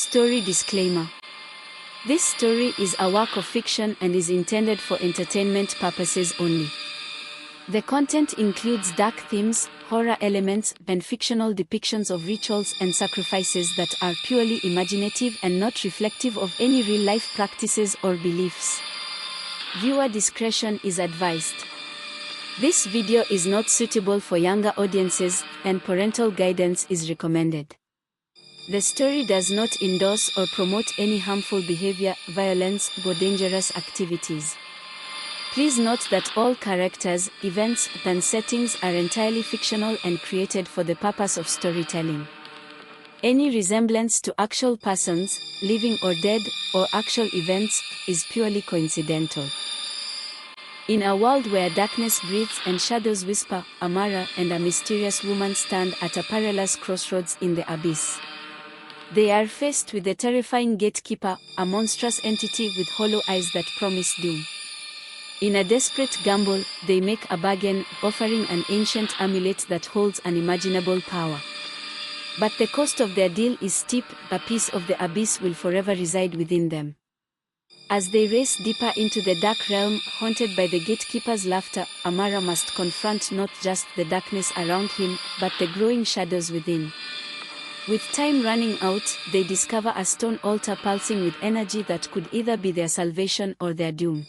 Story disclaimer. This story is a work of fiction and is intended for entertainment purposes only. The content includes dark themes, horror elements, and fictional depictions of rituals and sacrifices that are purely imaginative and not reflective of any real-life practices or beliefs. Viewer discretion is advised. This video is not suitable for younger audiences, and parental guidance is recommended. The story does not endorse or promote any harmful behavior, violence, or dangerous activities. Please note that all characters, events, and settings are entirely fictional and created for the purpose of storytelling. Any resemblance to actual persons, living or dead, or actual events, is purely coincidental. In a world where darkness breathes and shadows whisper, Amara and a mysterious woman stand at a perilous crossroads in the abyss. They are faced with the terrifying gatekeeper, a monstrous entity with hollow eyes that promise doom. In a desperate gamble, they make a bargain, offering an ancient amulet that holds unimaginable power. But the cost of their deal is steep. A piece of the abyss will forever reside within them. As they race deeper into the dark realm, haunted by the gatekeeper's laughter, Amara must confront not just the darkness around him, but the growing shadows within. With time running out, they discover a stone altar pulsing with energy that could either be their salvation or their doom.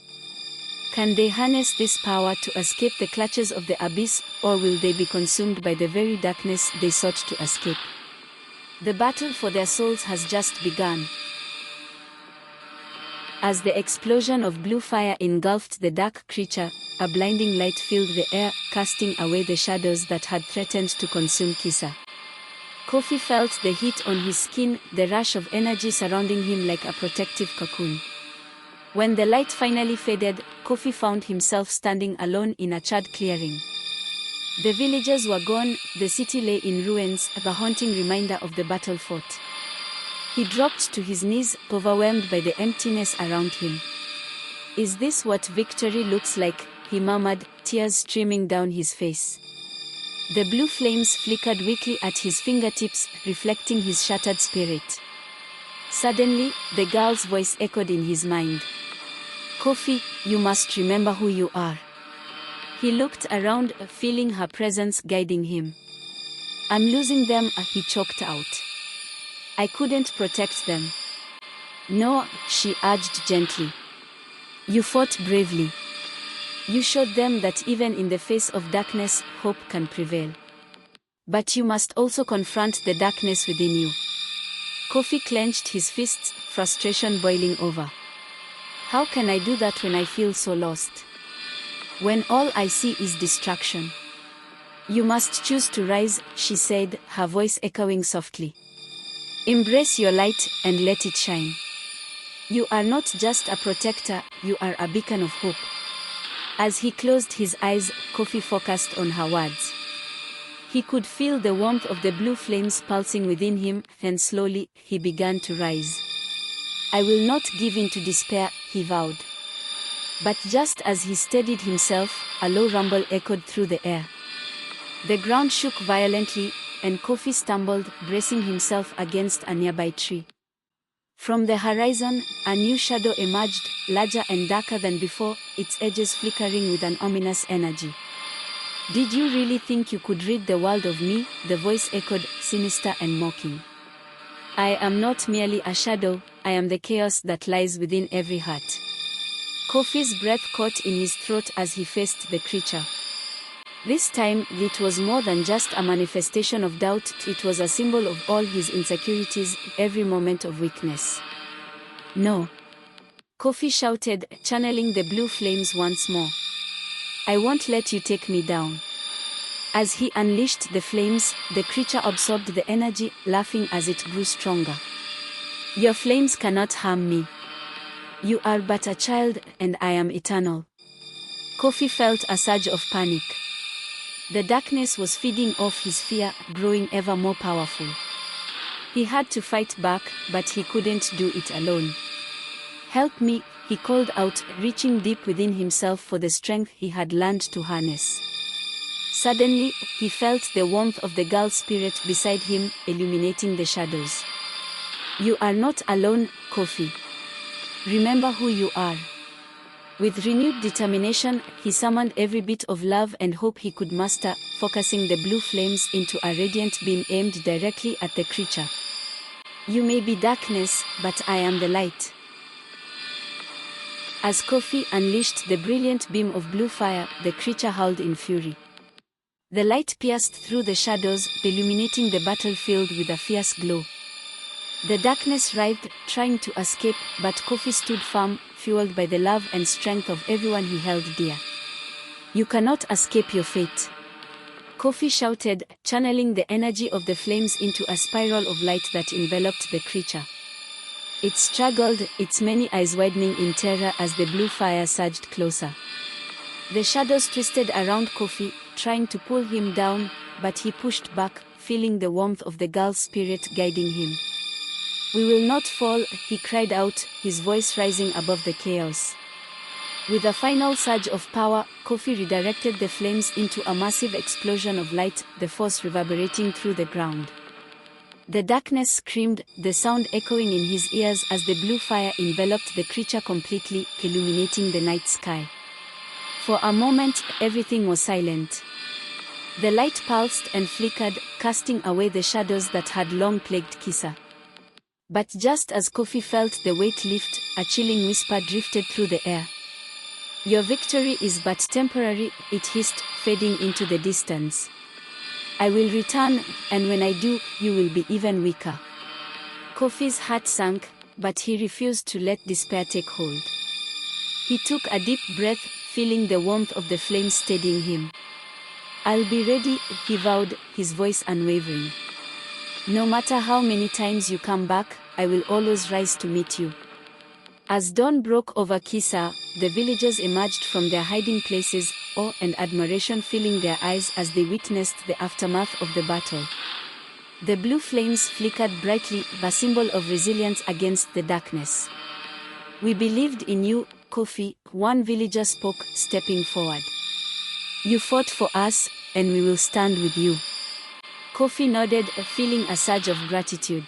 Can they harness this power to escape the clutches of the abyss, or will they be consumed by the very darkness they sought to escape? The battle for their souls has just begun. As the explosion of blue fire engulfed the dark creature, a blinding light filled the air, casting away the shadows that had threatened to consume Kisa. Kofi felt the heat on his skin, the rush of energy surrounding him like a protective cocoon. When the light finally faded, Kofi found himself standing alone in a charred clearing. The villagers were gone, the city lay in ruins, the haunting reminder of the battle fought. He dropped to his knees, overwhelmed by the emptiness around him. "Is this what victory looks like?" he murmured, tears streaming down his face. The blue flames flickered weakly at his fingertips, reflecting his shattered spirit. Suddenly, the girl's voice echoed in his mind. "Kofi, you must remember who you are." He looked around, feeling her presence guiding him. "I'm losing them," he choked out. "I couldn't protect them." "No," she urged gently. "You fought bravely. You showed them that even in the face of darkness, hope can prevail. But you must also confront the darkness within you." Kofi clenched his fists, frustration boiling over. "How can I do that when I feel so lost? When all I see is destruction?" "You must choose to rise," she said, her voice echoing softly. "Embrace your light and let it shine. You are not just a protector, you are a beacon of hope." As he closed his eyes, Kofi focused on her words. He could feel the warmth of the blue flames pulsing within him, and slowly, he began to rise. "I will not give in to despair," he vowed. But just as he steadied himself, a low rumble echoed through the air. The ground shook violently, and Kofi stumbled, bracing himself against a nearby tree. From the horizon, a new shadow emerged, larger and darker than before, its edges flickering with an ominous energy. "Did you really think you could rid the world of me?" the voice echoed, sinister and mocking. "I am not merely a shadow, I am the chaos that lies within every heart." Kofi's breath caught in his throat as he faced the creature. This time, it was more than just a manifestation of doubt, it was a symbol of all his insecurities, every moment of weakness. "No!" Kofi shouted, channeling the blue flames once more. "I won't let you take me down." As he unleashed the flames, the creature absorbed the energy, laughing as it grew stronger. "Your flames cannot harm me. You are but a child, and I am eternal." Kofi felt a surge of panic. The darkness was feeding off his fear, growing ever more powerful. He had to fight back, but he couldn't do it alone. "Help me," he called out, reaching deep within himself for the strength he had learned to harness. Suddenly, he felt the warmth of the girl's spirit beside him, illuminating the shadows. You are not alone, Kofi. Remember who you are. With renewed determination, he summoned every bit of love and hope he could muster, focusing the blue flames into a radiant beam aimed directly at the creature. You may be darkness, but I am the light. As Kofi unleashed the brilliant beam of blue fire, the creature howled in fury. The light pierced through the shadows, illuminating the battlefield with a fierce glow. The darkness writhed, trying to escape, but Kofi stood firm, fueled by the love and strength of everyone he held dear. You cannot escape your fate. Kofi shouted, channeling the energy of the flames into a spiral of light that enveloped the creature. It struggled, its many eyes widening in terror as the blue fire surged closer. The shadows twisted around Kofi, trying to pull him down, but he pushed back, feeling the warmth of the girl's spirit guiding him. We will not fall, he cried out, his voice rising above the chaos. With a final surge of power, Kofi redirected the flames into a massive explosion of light, the force reverberating through the ground. The darkness screamed, the sound echoing in his ears as the blue fire enveloped the creature completely, illuminating the night sky. For a moment, everything was silent. The light pulsed and flickered, casting away the shadows that had long plagued Kisa. But just as Kofi felt the weight lift, a chilling whisper drifted through the air. Your victory is but temporary, it hissed, fading into the distance. I will return, and when I do, you will be even weaker. Kofi's heart sank, but he refused to let despair take hold. He took a deep breath, feeling the warmth of the flames steadying him. I'll be ready, he vowed, his voice unwavering. No matter how many times you come back, I will always rise to meet you. As dawn broke over Kisa, the villagers emerged from their hiding places, awe and admiration filling their eyes as they witnessed the aftermath of the battle. The blue flames flickered brightly, a symbol of resilience against the darkness. We believed in you, Kofi, one villager spoke, stepping forward. You fought for us, and we will stand with you. Kofi nodded, feeling a surge of gratitude.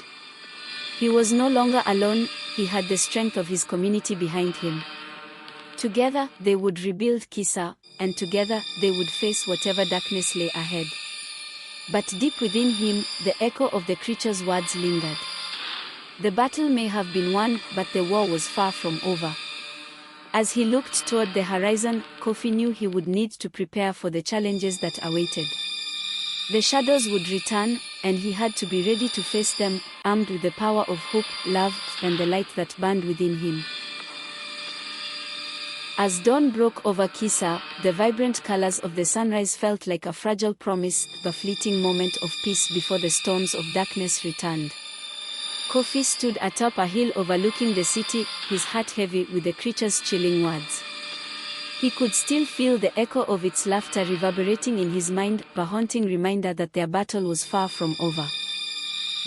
He was no longer alone, he had the strength of his community behind him. Together, they would rebuild Kisa, and together, they would face whatever darkness lay ahead. But deep within him, the echo of the creature's words lingered. The battle may have been won, but the war was far from over. As he looked toward the horizon, Kofi knew he would need to prepare for the challenges that awaited. The shadows would return, and he had to be ready to face them, armed with the power of hope, love, and the light that burned within him. As dawn broke over Kisa, the vibrant colors of the sunrise felt like a fragile promise, the fleeting moment of peace before the storms of darkness returned. Kofi stood atop a hill overlooking the city, his heart heavy with the creature's chilling words. He could still feel the echo of its laughter reverberating in his mind, a haunting reminder that their battle was far from over.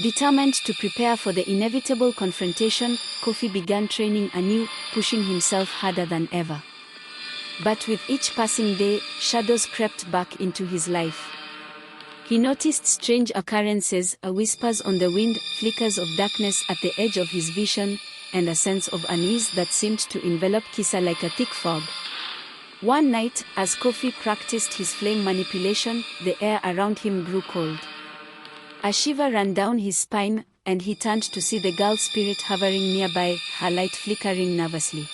Determined to prepare for the inevitable confrontation, Kofi began training anew, pushing himself harder than ever. But with each passing day, shadows crept back into his life. He noticed strange occurrences, whispers on the wind, flickers of darkness at the edge of his vision, and a sense of unease that seemed to envelop Kisa like a thick fog. One night, as Kofi practiced his flame manipulation, the air around him grew cold. A shiver ran down his spine, and he turned to see the girl spirit hovering nearby, her light flickering nervously.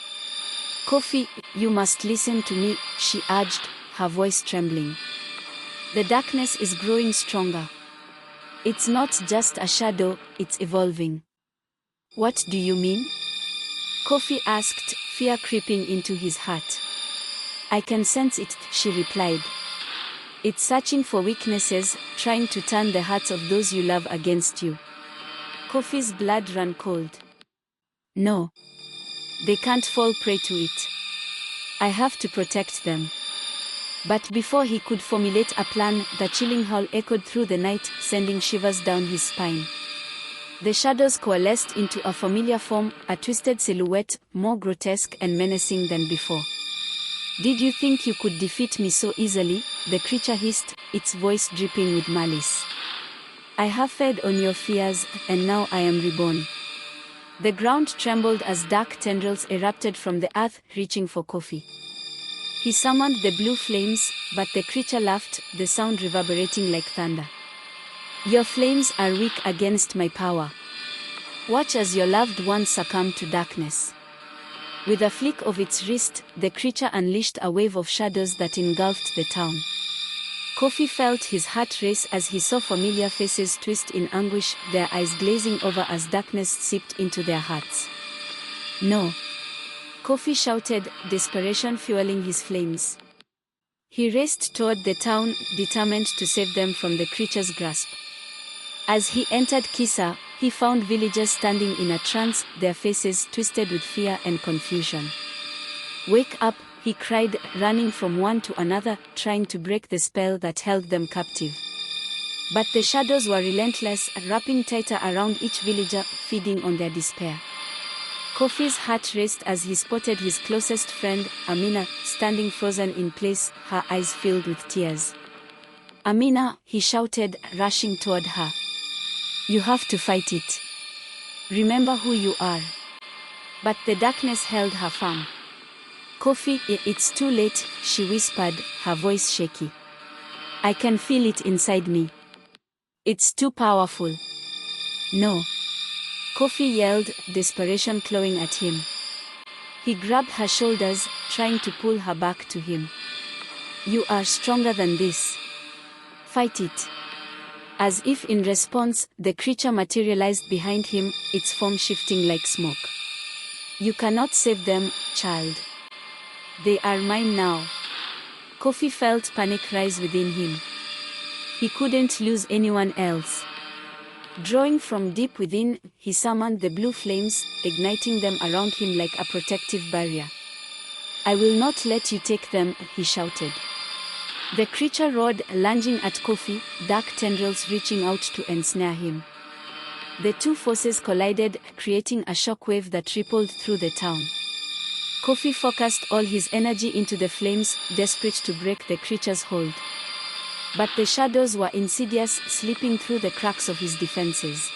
Kofi, you must listen to me, she urged, her voice trembling. The darkness is growing stronger. It's not just a shadow, it's evolving. What do you mean? Kofi asked, fear creeping into his heart. I can sense it, she replied. It's searching for weaknesses, trying to turn the hearts of those you love against you. Kofi's blood ran cold. No. They can't fall prey to it. I have to protect them. But before he could formulate a plan, the chilling howl echoed through the night, sending shivers down his spine. The shadows coalesced into a familiar form, a twisted silhouette, more grotesque and menacing than before. Did you think you could defeat me so easily? The creature hissed, its voice dripping with malice. I have fed on your fears, and now I am reborn. The ground trembled as dark tendrils erupted from the earth, reaching for Kofi. He summoned the blue flames, but the creature laughed, the sound reverberating like thunder. "Your flames are weak against my power. Watch as your loved ones succumb to darkness." With a flick of its wrist, the creature unleashed a wave of shadows that engulfed the town. Kofi felt his heart race as he saw familiar faces twist in anguish, their eyes glazing over as darkness seeped into their hearts. "No!" Kofi shouted, desperation fueling his flames. He raced toward the town, determined to save them from the creature's grasp. As he entered Kisa, he found villagers standing in a trance, their faces twisted with fear and confusion. "Wake up!" he cried, running from one to another, trying to break the spell that held them captive. But the shadows were relentless, wrapping tighter around each villager, feeding on their despair. Kofi's heart raced as he spotted his closest friend, Amina, standing frozen in place, her eyes filled with tears. "Amina," he shouted, rushing toward her. "You have to fight it. Remember who you are." But the darkness held her firm. "Kofi, it's too late," she whispered, her voice shaky. "I can feel it inside me. It's too powerful." "No!" Kofi yelled, desperation clawing at him. He grabbed her shoulders, trying to pull her back to him. "You are stronger than this. Fight it." As if in response, the creature materialized behind him, its form shifting like smoke. "You cannot save them, child. They are mine now." Kofi felt panic rise within him. He couldn't lose anyone else. Drawing from deep within, he summoned the blue flames, igniting them around him like a protective barrier. "I will not let you take them," he shouted. The creature roared, lunging at Kofi, dark tendrils reaching out to ensnare him. The two forces collided, creating a shockwave that rippled through the town. Kofi focused all his energy into the flames, desperate to break the creature's hold. But the shadows were insidious, slipping through the cracks of his defenses.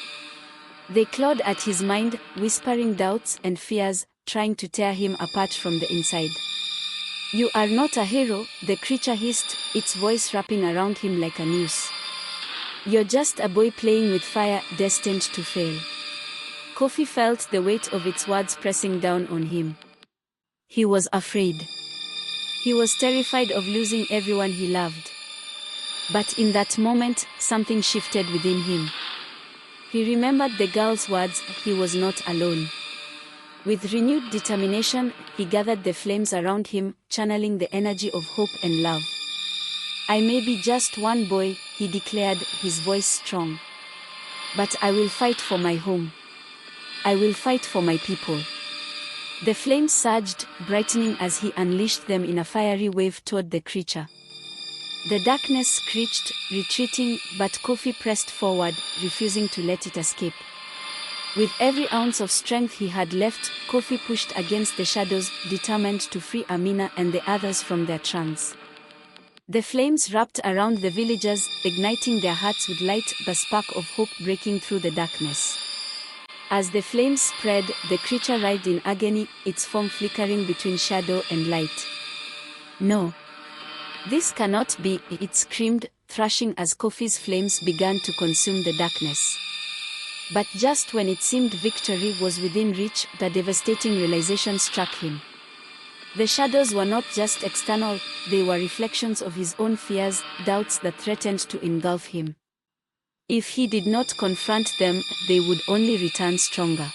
They clawed at his mind, whispering doubts and fears, trying to tear him apart from the inside. "You are not a hero," the creature hissed, its voice wrapping around him like a noose. "You're just a boy playing with fire, destined to fail." Kofi felt the weight of its words pressing down on him. He was afraid. He was terrified of losing everyone he loved. But in that moment, something shifted within him. He remembered the girl's words, he was not alone. With renewed determination, he gathered the flames around him, channeling the energy of hope and love. "I may be just one boy," he declared, his voice strong. "But I will fight for my home. I will fight for my people." The flames surged, brightening as he unleashed them in a fiery wave toward the creature. The darkness screeched, retreating, but Kofi pressed forward, refusing to let it escape. With every ounce of strength he had left, Kofi pushed against the shadows, determined to free Amina and the others from their trance. The flames wrapped around the villagers, igniting their hearts with light, the spark of hope breaking through the darkness. As the flames spread, the creature writhed in agony, its form flickering between shadow and light. "No! This cannot be," it screamed, thrashing as Kofi's flames began to consume the darkness. But just when it seemed victory was within reach, the devastating realization struck him. The shadows were not just external, they were reflections of his own fears, doubts that threatened to engulf him. If he did not confront them, they would only return stronger.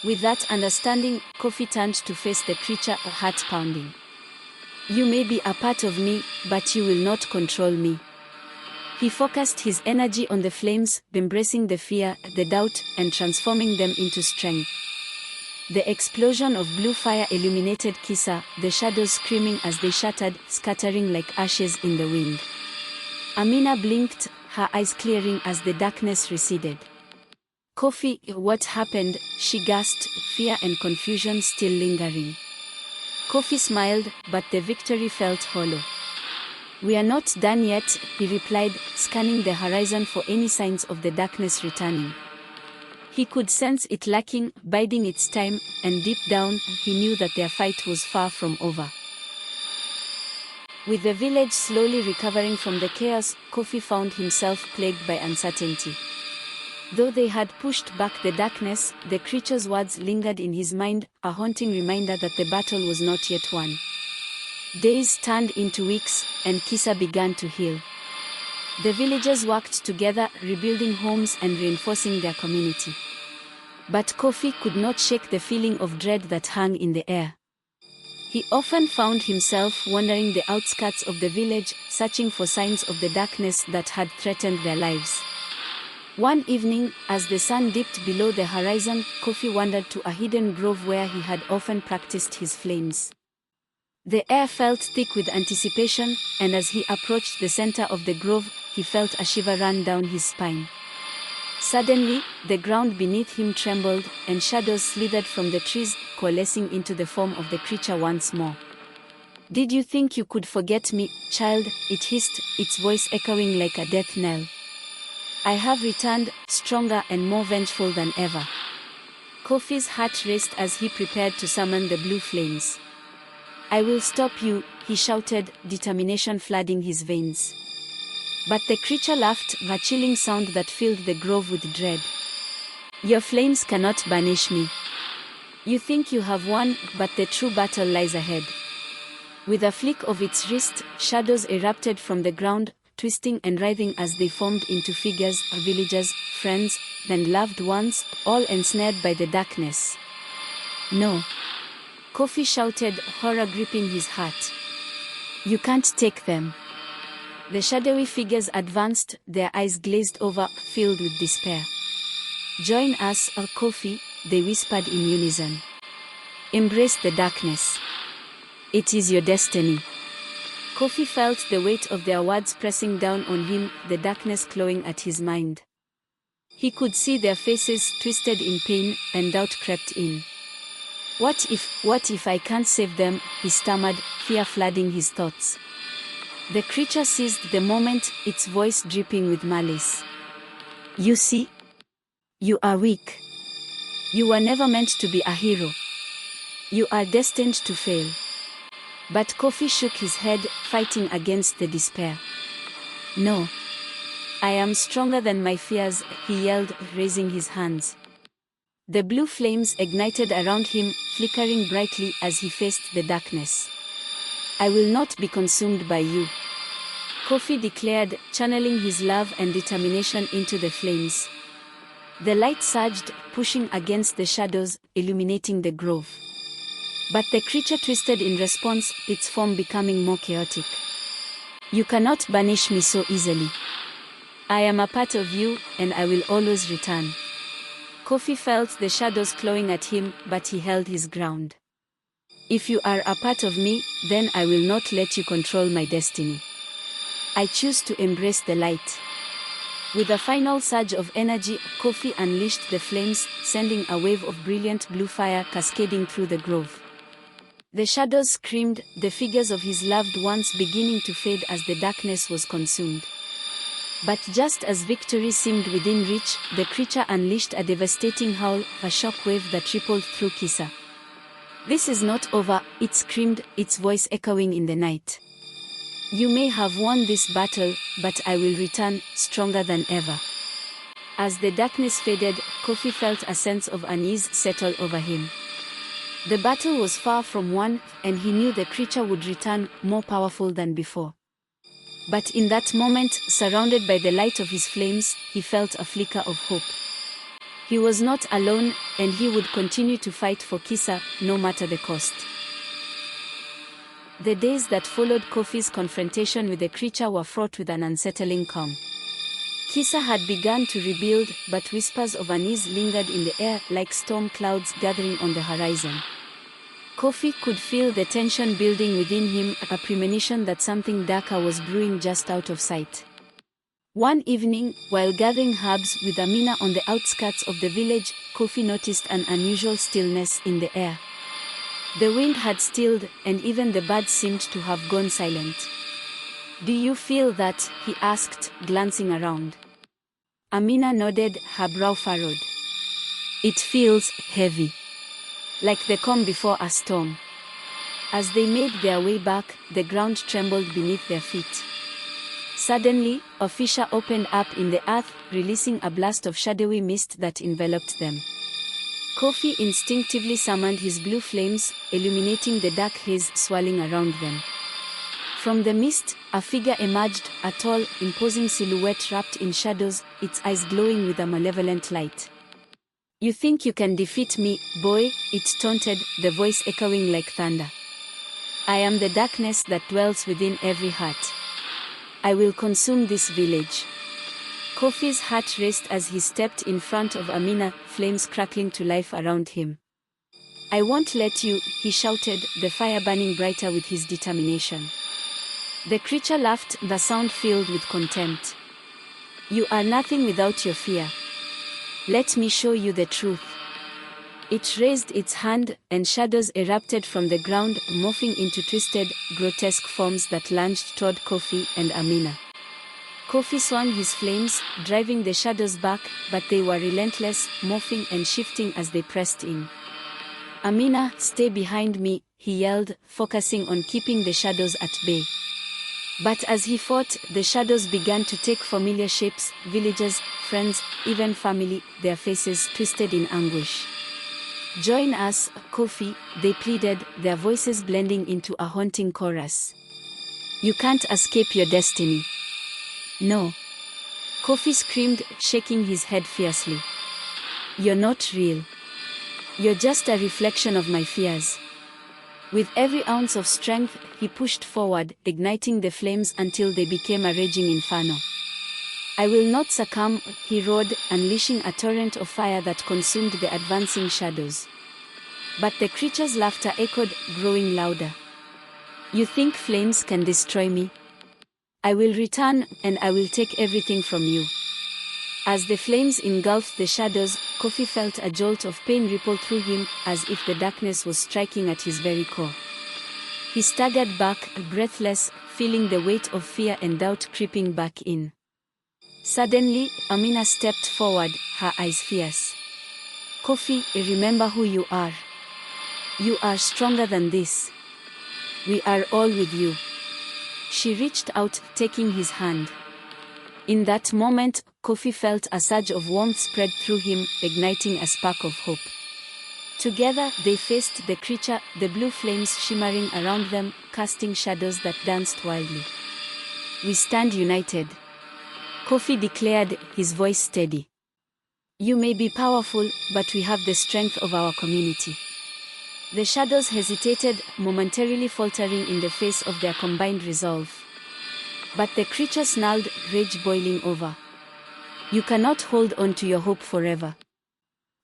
With that understanding, Kofi turned to face the creature, a heart pounding. "You may be a part of me, but you will not control me." He focused his energy on the flames, embracing the fear, the doubt, and transforming them into strength. The explosion of blue fire illuminated Kisa, the shadows screaming as they shattered, scattering like ashes in the wind. Amina blinked, her eyes clearing as the darkness receded. "Kofi, what happened?" she gasped, fear and confusion still lingering. Kofi smiled, but the victory felt hollow. "We are not done yet," he replied, scanning the horizon for any signs of the darkness returning. He could sense it lacking, biding its time, and deep down, he knew that their fight was far from over. With the village slowly recovering from the chaos, Kofi found himself plagued by uncertainty. Though they had pushed back the darkness, the creature's words lingered in his mind, a haunting reminder that the battle was not yet won. Days turned into weeks, and Kisa began to heal. The villagers worked together, rebuilding homes and reinforcing their community. But Kofi could not shake the feeling of dread that hung in the air. He often found himself wandering the outskirts of the village, searching for signs of the darkness that had threatened their lives. One evening, as the sun dipped below the horizon, Kofi wandered to a hidden grove where he had often practiced his flames. The air felt thick with anticipation, and as he approached the center of the grove, he felt a shiver run down his spine. Suddenly, the ground beneath him trembled, and shadows slithered from the trees, coalescing into the form of the creature once more. "Did you think you could forget me, child?" it hissed, its voice echoing like a death knell. "I have returned, stronger and more vengeful than ever." Kofi's heart raced as he prepared to summon the blue flames. "I will stop you," he shouted, determination flooding his veins. But the creature laughed, a chilling sound that filled the grove with dread. "Your flames cannot banish me. You think you have won, but the true battle lies ahead." With a flick of its wrist, shadows erupted from the ground, twisting and writhing as they formed into figures, villagers, friends, and loved ones, all ensnared by the darkness. "No!" Kofi shouted, horror gripping his heart. "You can't take them." The shadowy figures advanced, their eyes glazed over, filled with despair. "Join us, Kofi," they whispered in unison. "Embrace the darkness. It is your destiny." Kofi felt the weight of their words pressing down on him, the darkness clawing at his mind. He could see their faces twisted in pain, and doubt crept in. What if I can't save them?" he stammered, fear flooding his thoughts. The creature seized the moment, its voice dripping with malice. "You see? You are weak. You were never meant to be a hero. You are destined to fail." But Kofi shook his head, fighting against the despair. "No. I am stronger than my fears," he yelled, raising his hands. The blue flames ignited around him, flickering brightly as he faced the darkness. "I will not be consumed by you," Kofi declared, channeling his love and determination into the flames. The light surged, pushing against the shadows, illuminating the grove. But the creature twisted in response, its form becoming more chaotic. "You cannot banish me so easily. I am a part of you, and I will always return." Kofi felt the shadows clawing at him, but he held his ground. "If you are a part of me, then I will not let you control my destiny. I choose to embrace the light." With a final surge of energy, Kofi unleashed the flames, sending a wave of brilliant blue fire cascading through the grove. The shadows screamed, the figures of his loved ones beginning to fade as the darkness was consumed. But just as victory seemed within reach, the creature unleashed a devastating howl, a shockwave that rippled through Kisa. "This is not over," it screamed, its voice echoing in the night. "You may have won this battle, but I will return, stronger than ever." As the darkness faded, Kofi felt a sense of unease settle over him. The battle was far from won, and he knew the creature would return, more powerful than before. But in that moment, surrounded by the light of his flames, he felt a flicker of hope. He was not alone, and he would continue to fight for Kisa, no matter the cost. The days that followed Kofi's confrontation with the creature were fraught with an unsettling calm. Kisa had begun to rebuild, but whispers of unease lingered in the air like storm clouds gathering on the horizon. Kofi could feel the tension building within him, a premonition that something darker was brewing just out of sight. One evening, while gathering herbs with Amina on the outskirts of the village, Kofi noticed an unusual stillness in the air. The wind had stilled, and even the birds seemed to have gone silent. "Do you feel that?" he asked, glancing around. Amina nodded, her brow furrowed. It feels heavy, like the calm before a storm. As they made their way back, the ground trembled beneath their feet. Suddenly, a fissure opened up in the earth, releasing a blast of shadowy mist that enveloped them. Kofi instinctively summoned his blue flames, illuminating the dark haze swirling around them. From the mist, a figure emerged, a tall, imposing silhouette wrapped in shadows, its eyes glowing with a malevolent light. "You think you can defeat me, boy?" it taunted, the voice echoing like thunder. "I am the darkness that dwells within every heart. I will consume this village." Kofi's heart raced as he stepped in front of Amina, flames crackling to life around him. "I won't let you," he shouted, the fire burning brighter with his determination. The creature laughed, the sound filled with contempt. "You are nothing without your fear. Let me show you the truth." It raised its hand, and shadows erupted from the ground, morphing into twisted, grotesque forms that lunged toward Kofi and Amina. Kofi swung his flames, driving the shadows back, but they were relentless, morphing and shifting as they pressed in. "Amina, stay behind me," he yelled, focusing on keeping the shadows at bay. But as he fought, the shadows began to take familiar shapes: villagers, friends, even family, their faces twisted in anguish. "Join us, Kofi," they pleaded, their voices blending into a haunting chorus. "You can't escape your destiny." "No." Kofi screamed, shaking his head fiercely. "You're not real. You're just a reflection of my fears." With every ounce of strength, he pushed forward, igniting the flames until they became a raging inferno. "I will not succumb," he roared, unleashing a torrent of fire that consumed the advancing shadows. But the creature's laughter echoed, growing louder. "You think flames can destroy me? I will return, and I will take everything from you." As the flames engulfed the shadows, Kofi felt a jolt of pain ripple through him, as if the darkness was striking at his very core. He staggered back, breathless, feeling the weight of fear and doubt creeping back in. Suddenly, Amina stepped forward, her eyes fierce. "Kofi, remember who you are. You are stronger than this. We are all with you." She reached out, taking his hand. In that moment, Kofi felt a surge of warmth spread through him, igniting a spark of hope. Together, they faced the creature, the blue flames shimmering around them, casting shadows that danced wildly. "We stand united," Kofi declared, his voice steady. "You may be powerful, but we have the strength of our community." The shadows hesitated, momentarily faltering in the face of their combined resolve. But the creature snarled, rage boiling over. "You cannot hold on to your hope forever.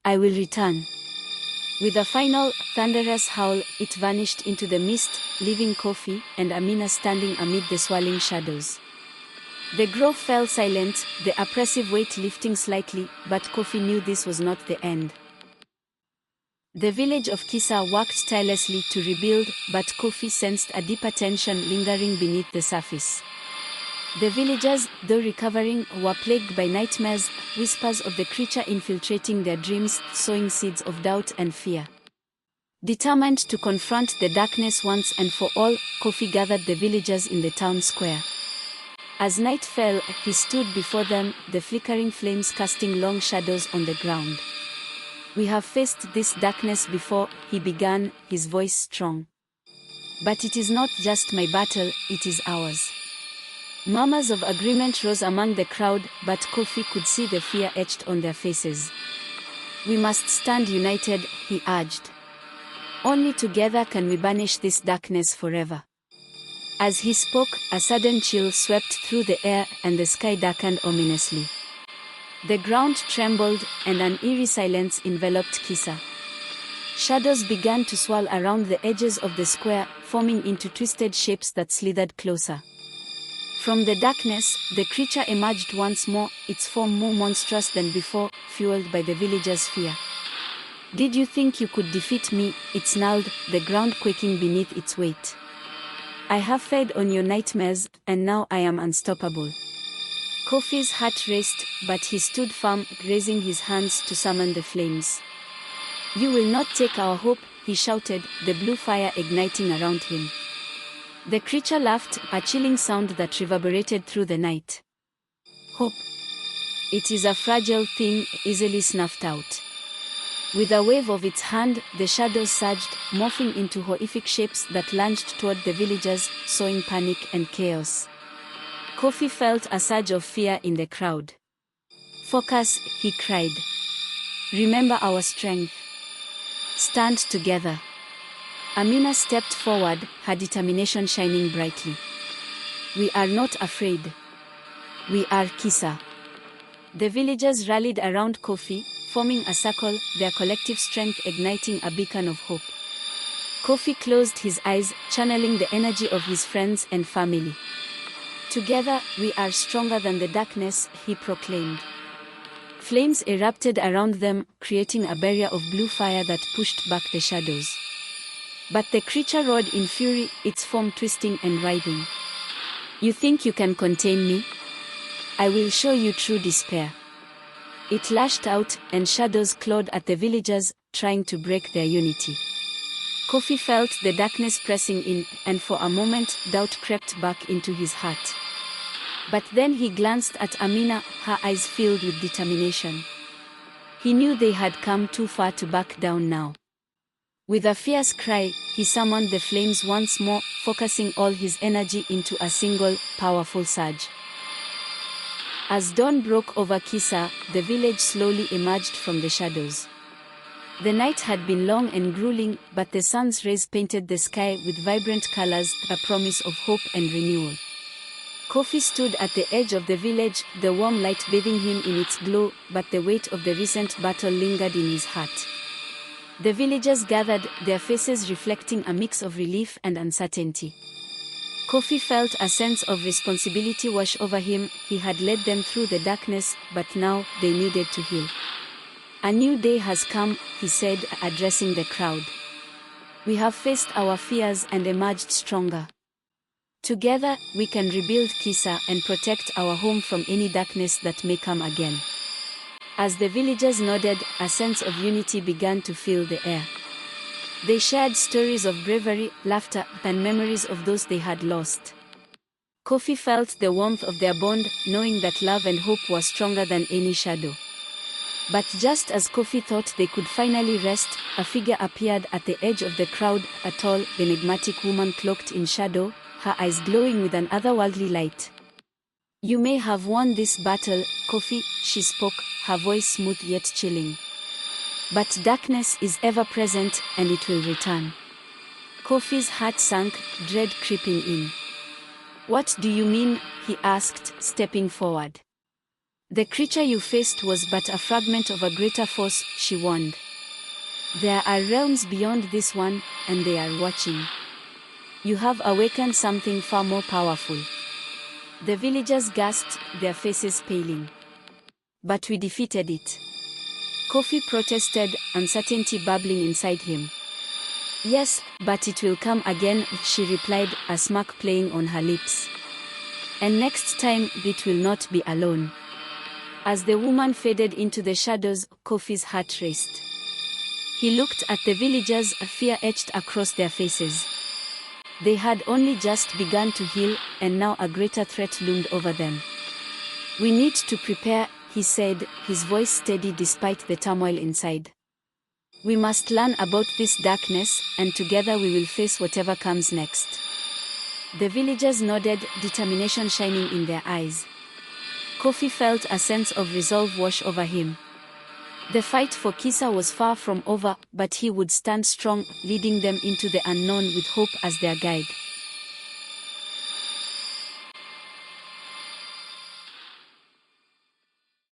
I will return." With a final, thunderous howl, it vanished into the mist, leaving Kofi and Amina standing amid the swirling shadows. The grove fell silent, the oppressive weight lifting slightly, but Kofi knew this was not the end. The village of Kisa worked tirelessly to rebuild, but Kofi sensed a deeper tension lingering beneath the surface. The villagers, though recovering, were plagued by nightmares, whispers of the creature infiltrating their dreams, sowing seeds of doubt and fear. Determined to confront the darkness once and for all, Kofi gathered the villagers in the town square. As night fell, he stood before them, the flickering flames casting long shadows on the ground. "We have faced this darkness before," he began, his voice strong. "But it is not just my battle, it is ours." Murmurs of agreement rose among the crowd, but Kofi could see the fear etched on their faces. "We must stand united," he urged. "Only together can we banish this darkness forever." As he spoke, a sudden chill swept through the air, and the sky darkened ominously. The ground trembled, and an eerie silence enveloped Kisa. Shadows began to swirl around the edges of the square, forming into twisted shapes that slithered closer. From the darkness, the creature emerged once more, its form more monstrous than before, fueled by the villagers' fear. "Did you think you could defeat me?" it snarled, the ground quaking beneath its weight. "I have fed on your nightmares, and now I am unstoppable." Kofi's heart raced, but he stood firm, raising his hands to summon the flames. "You will not take our hope," he shouted, the blue fire igniting around him. The creature laughed, a chilling sound that reverberated through the night. "Hope. It is a fragile thing, easily snuffed out." With a wave of its hand, the shadows surged, morphing into horrific shapes that lunged toward the villagers, sowing panic and chaos. Kofi felt a surge of fear in the crowd. "Focus," he cried. "Remember our strength. Stand together." Amina stepped forward, her determination shining brightly. "We are not afraid. We are Kisa." The villagers rallied around Kofi, forming a circle, their collective strength igniting a beacon of hope. Kofi closed his eyes, channeling the energy of his friends and family. "Together, we are stronger than the darkness," he proclaimed. Flames erupted around them, creating a barrier of blue fire that pushed back the shadows. But the creature roared in fury, its form twisting and writhing. "You think you can contain me? I will show you true despair." It lashed out, and shadows clawed at the villagers, trying to break their unity. Kofi felt the darkness pressing in, and for a moment, doubt crept back into his heart. But then he glanced at Amina, her eyes filled with determination. He knew they had come too far to back down now. With a fierce cry, he summoned the flames once more, focusing all his energy into a single, powerful surge. As dawn broke over Kisa, the village slowly emerged from the shadows. The night had been long and grueling, but the sun's rays painted the sky with vibrant colors, a promise of hope and renewal. Kofi stood at the edge of the village, the warm light bathing him in its glow, but the weight of the recent battle lingered in his heart. The villagers gathered, their faces reflecting a mix of relief and uncertainty. Kofi felt a sense of responsibility wash over him. He had led them through the darkness, but now they needed to heal. "A new day has come," he said, addressing the crowd. "We have faced our fears and emerged stronger. Together, we can rebuild Kisa and protect our home from any darkness that may come again." As the villagers nodded, a sense of unity began to fill the air. They shared stories of bravery, laughter, and memories of those they had lost. Kofi felt the warmth of their bond, knowing that love and hope were stronger than any shadow. But just as Kofi thought they could finally rest, a figure appeared at the edge of the crowd, a tall, enigmatic woman cloaked in shadow, her eyes glowing with an otherworldly light. "You may have won this battle, Kofi," she spoke, her voice smooth yet chilling. "But darkness is ever present, and it will return." Kofi's heart sank, dread creeping in. "What do you mean?" he asked, stepping forward. "The creature you faced was but a fragment of a greater force," she warned. "There are realms beyond this one, and they are watching. You have awakened something far more powerful." The villagers gasped, their faces paling. "But we defeated it." Kofi protested, uncertainty bubbling inside him. "Yes, but it will come again," she replied, a smirk playing on her lips. "And next time, it will not be alone." As the woman faded into the shadows, Kofi's heart raced. He looked at the villagers, fear etched across their faces. They had only just begun to heal, and now a greater threat loomed over them. "We need to prepare," he said, his voice steady despite the turmoil inside. "We must learn about this darkness, and together we will face whatever comes next." The villagers nodded, determination shining in their eyes. Kofi felt a sense of resolve wash over him. The fight for Kisa was far from over, but he would stand strong, leading them into the unknown with hope as their guide.